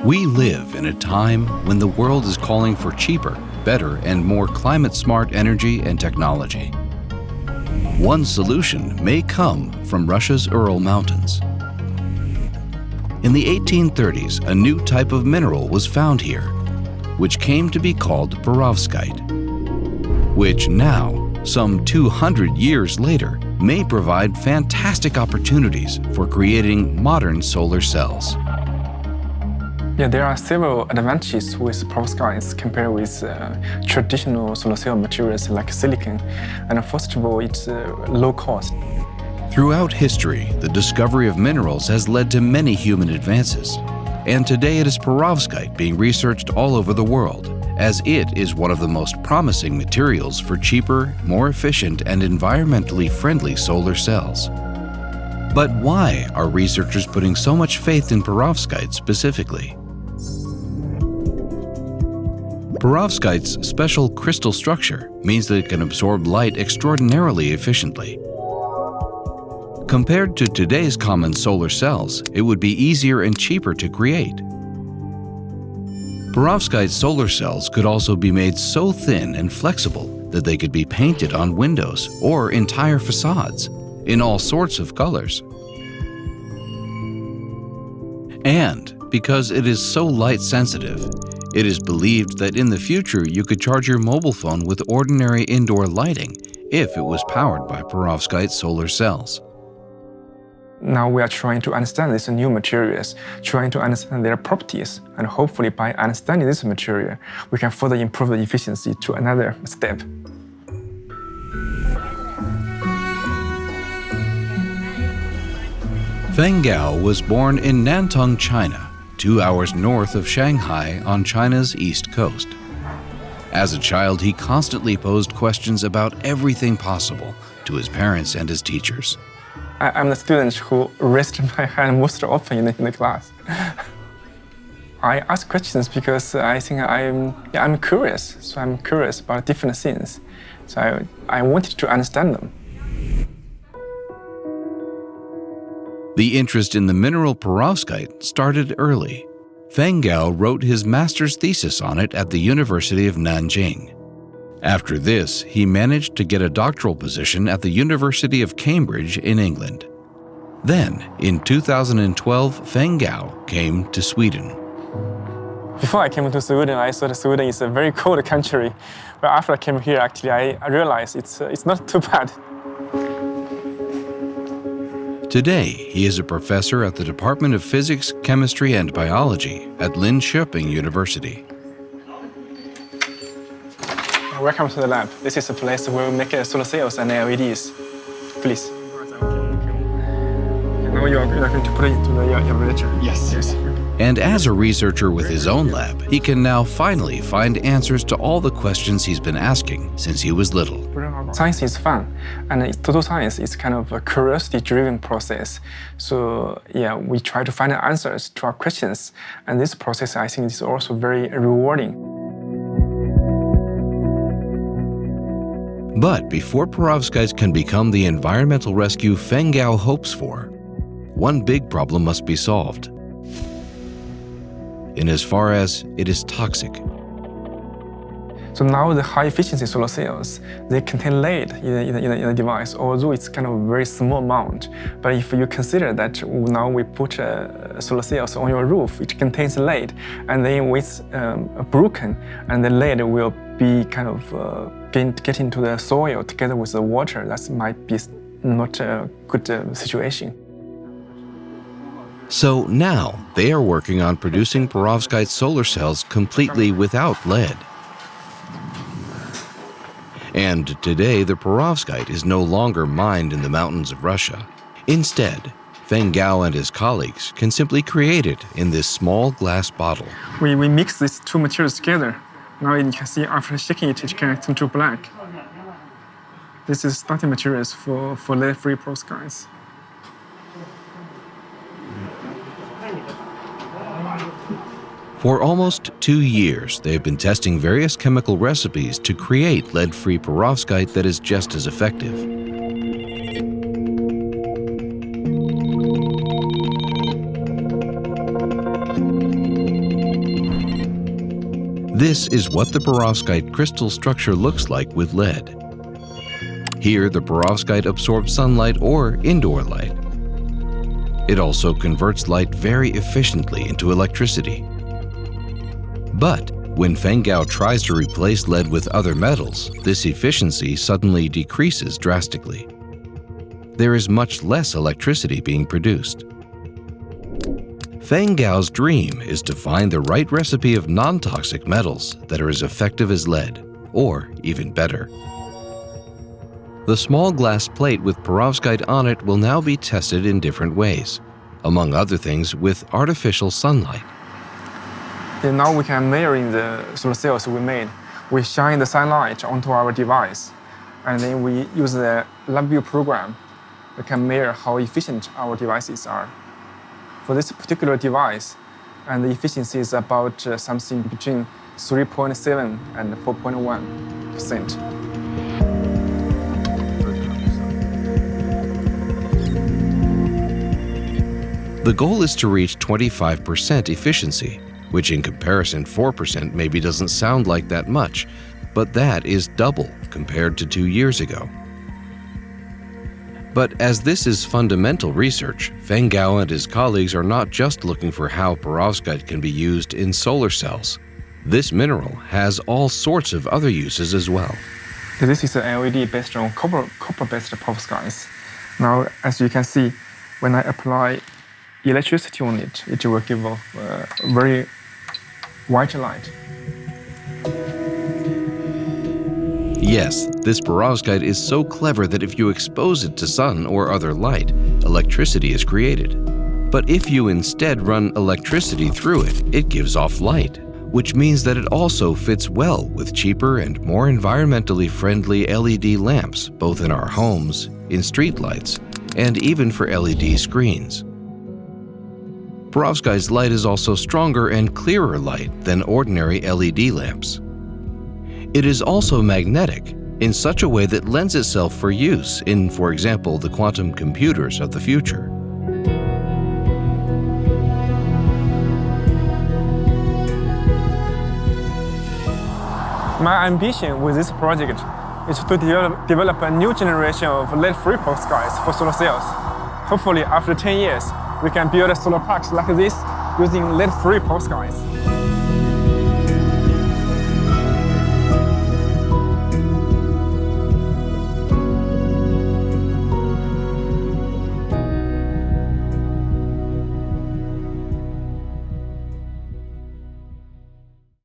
We live in a time when the world is calling for cheaper, better, and more climate-smart energy and technology. One solution may come from Russia's Ural Mountains. In the 1830s, a new type of mineral was found here, which came to be called perovskite, which now, some 200 years later, may provide fantastic opportunities for creating modern solar cells. Yeah, there are several advantages with perovskites compared with traditional solar cell materials like silicon. And first of all, it's low cost. Throughout history, the discovery of minerals has led to many human advances. And today it is perovskite being researched all over the world, as it is one of the most promising materials for cheaper, more efficient, and environmentally friendly solar cells. But why are researchers putting so much faith in perovskite specifically? Perovskite's special crystal structure means that it can absorb light extraordinarily efficiently. Compared to today's common solar cells, it would be easier and cheaper to create. Perovskite solar cells could also be made so thin and flexible that they could be painted on windows or entire facades in all sorts of colors. And because it is so light sensitive, it is believed that in the future you could charge your mobile phone with ordinary indoor lighting if it was powered by perovskite solar cells. Now we are trying to understand these new materials, trying to understand their properties, and hopefully by understanding this material, we can further improve the efficiency to another step. Feng Gao was born in Nantong, China, 2 hours north of Shanghai on China's east coast. As a child, he constantly posed questions about everything possible to his parents and his teachers. I'm the student who raised my hand most often in the class. I ask questions because I think I'm curious. So I'm curious about different things. So I wanted to understand them. The interest in the mineral perovskite started early. Feng Gao wrote his master's thesis on it at the University of Nanjing. After this, he managed to get a doctoral position at the University of Cambridge in England. Then, in 2012, Feng Gao came to Sweden. Before I came to Sweden, I thought Sweden is a very cold country. But after I came here, actually, I realized it's not too bad. Today, he is a professor at the Department of Physics, Chemistry, and Biology at Linköping University. Welcome to the lab. This is a place where we make solar cells and LEDs. Please. Now you are going to put it into your reactor. Yes. And as a researcher with his own lab, he can now finally find answers to all the questions he's been asking since he was little. Science is fun, and total science is kind of a curiosity-driven process. So yeah, we try to find answers to our questions, and this process, I think, is also very rewarding. But before perovskites can become the environmental rescue Feng Gao hopes for, one big problem must be solved. In as far as it is toxic. So now the high-efficiency solar cells, they contain lead in the device, although it's kind of a very small amount. But if you consider that now we put solar cells on your roof, it contains lead, and then it's broken, and the lead will be kind of get into the soil together with the water. That might be not a good situation. So now they are working on producing perovskite solar cells completely without lead. And today the perovskite is no longer mined in the mountains of Russia. Instead, Feng Gao and his colleagues can simply create it in this small glass bottle. We mix these two materials together. Now you can see after shaking it, it can turn to black. This is starting materials for lead-free perovskites. For almost 2 years, they have been testing various chemical recipes to create lead-free perovskite that is just as effective. This is what the perovskite crystal structure looks like with lead. Here, the perovskite absorbs sunlight or indoor light. It also converts light very efficiently into electricity. But when Feng Gao tries to replace lead with other metals, this efficiency suddenly decreases drastically. There is much less electricity being produced. Feng Gao's dream is to find the right recipe of non-toxic metals that are as effective as lead, or even better. The small glass plate with perovskite on it will now be tested in different ways, among other things with artificial sunlight. And now we can measure in the solar cells we made. We shine the sunlight onto our device, and then we use the LabVIEW program. We can measure how efficient our devices are. For this particular device, and the efficiency is about something between 3.7 and 4.1%. The goal is to reach 25% efficiency, which in comparison 4% maybe doesn't sound like that much, but that is double compared to 2 years ago. But as this is fundamental research, Feng Gao and his colleagues are not just looking for how perovskite can be used in solar cells. This mineral has all sorts of other uses as well. This is an LED based on copper-based perovskites. Now, as you can see, when I apply electricity on it, it will give a very white light. Yes, this perovskite is so clever that if you expose it to sun or other light, electricity is created. But if you instead run electricity through it, it gives off light, which means that it also fits well with cheaper and more environmentally friendly LED lamps, both in our homes, in streetlights, and even for LED screens. Perovskite's light is also stronger and clearer light than ordinary LED lamps. It is also magnetic in such a way that lends itself for use in, for example, the quantum computers of the future. My ambition with this project is to develop a new generation of lead-free perovskites for solar cells. Hopefully, after 10 years, we can build solar parks like this using lead-free perovskites.